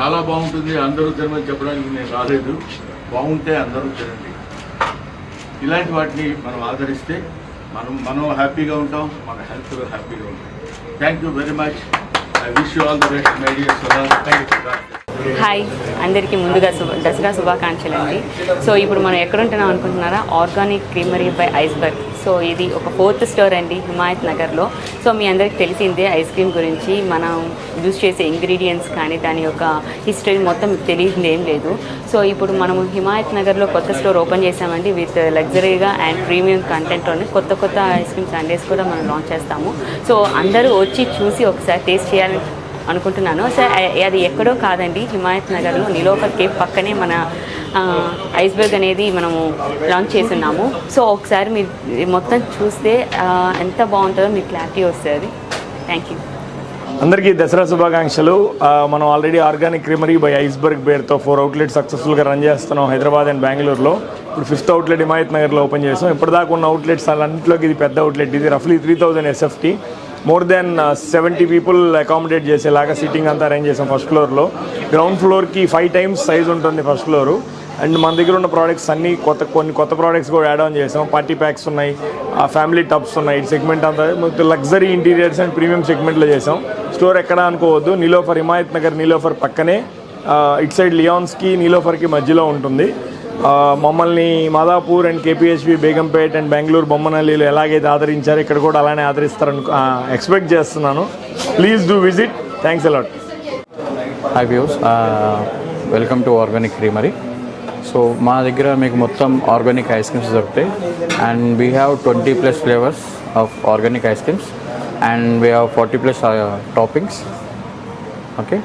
చాలా బాగుంటుంది. అందరూ తినమని చెప్పడానికి నేను రాలేదు. బాగుంటే అందరూ తినండి. ఇలాంటి వాటిని మనం ఆదరిస్తే మనం హ్యాపీగా ఉంటాం, మన హెల్త్ హ్యాపీగా ఉంటాం. Thank you very much. I wish you all the best my dear Sudha. Thank you. Hi, అందరికీ ముందుగా దసరా శుభాకాంక్షలు అండి. సో ఇప్పుడు మనం ఎక్కడుంటున్నాం అనుకుంటున్నారా? Organic creamery by iceberg. So ఇది ఒక 4th స్టోర్ అండి హిమాయత్ నగర్లో. సో మీ అందరికి తెలిసిందే ఐస్ క్రీమ్ గురించి, మనం యూజ్ చేసే ఇంగ్రీడియంట్స్ కానీ దాని యొక్క హిస్టరీ మొత్తం తెలియదు ఏం లేదు. సో ఇప్పుడు మనం హిమాయత్ నగర్లో కొత్త స్టోర్ ఓపెన్ చేసామండి విత్ లగ్జరీగా అండ్ ప్రీమియం కంటెంట్లోని కొత్త ఐస్ క్రీమ్ సండేస్ కూడా మనం లాంచ్ చేస్తాము. సో అందరూ వచ్చి చూసి ఒకసారి టేస్ట్ చేయాలని అనుకుంటున్నాను. సో అది ఎక్కడో కాదండి, హిమాయత్ నగర్లో నిలోఫర్ కేఫ్ పక్కనే మన ఐస్బర్గ్ అనేది మనము లాంచ్ చేస్తున్నాము. సో ఒకసారి మీరు మొత్తం చూస్తే ఎంత బాగుంటుందో మీకు క్లారిటీ వస్తుంది. Thank you. అందరికీ దసరా శుభాకాంక్షలు. మనం already organic creamery by iceberg పేరుతో 4 అవుట్లెట్స్ సక్సెస్ఫుల్గా రన్ చేస్తున్నాం హైదరాబాద్ అండ్ బెంగళూరులో. ఇప్పుడు 5th అవుట్లెట్ హిమాయత్ నగర్లో ఓపెన్ చేస్తాం. ఇప్పటిదాకా ఉన్న అవుట్లెట్స్ అన్నింటిలోకి ఇది పెద్ద అవుట్లెట్. ఇది రఫ్లీ 3000 SFT. More than 70 people accommodate చేసేలాగా సీటింగ్ అంతా అరేంజ్ చేసాం ఫస్ట్ ఫ్లోర్లో. గ్రౌండ్ ఫ్లోర్కి 5 times సైజ్ ఉంటుంది ఫస్ట్ ఫ్లోరు. అండ్ మన దగ్గర ఉన్న ప్రోడక్ట్స్ అన్నీ కొన్ని కొత్త ప్రోడక్ట్స్ కూడా యాడ్ ఆన్ చేసాం. పార్టీ ప్యాక్స్ ఉన్నాయి, ఫ్యామిలీ టబ్స్ ఉన్నాయి. సెగ్మెంట్ అంతా లగ్జరీ ఇంటీరియర్స్ అండ్ ప్రీమియం సెగ్మెంట్లో చేసాం. స్టోర్ ఎక్కడ అనుకోవద్దు, నీలోఫర్ హిమాయత్ నగర్ నీలోఫర్ పక్కనే, ఇట్ సైడ్ లియాన్స్కి నీలోఫర్కి మధ్యలో ఉంటుంది. మమ్మల్ని Madhapur and KPHB Begumpet and Bengaluru బొమ్మనల్లిలో ఎలాగైతే ఆదరించారో ఇక్కడ కూడా అలానే ఆదరిస్తారని ఎక్స్పెక్ట్ చేస్తున్నాను. Please do visit. Thanks a lot. Hi views, welcome to organic creamery. So మా దగ్గర మీకు మొత్తం ఆర్గానిక్ ఐస్ క్రీమ్స్ దొరుకుతాయి. And we have 20+ flavours of organic ice creams and we have 40+ toppings. Okay.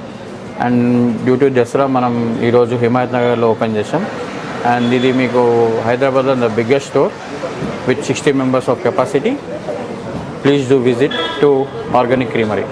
And due to Dasara మనం ఈరోజు హిమాయత్ నగర్లో open చేసాం. And ఇది మీకు హైదరాబాద్లో the biggest store with 60 members of capacity. Please do visit to Organic Creamery.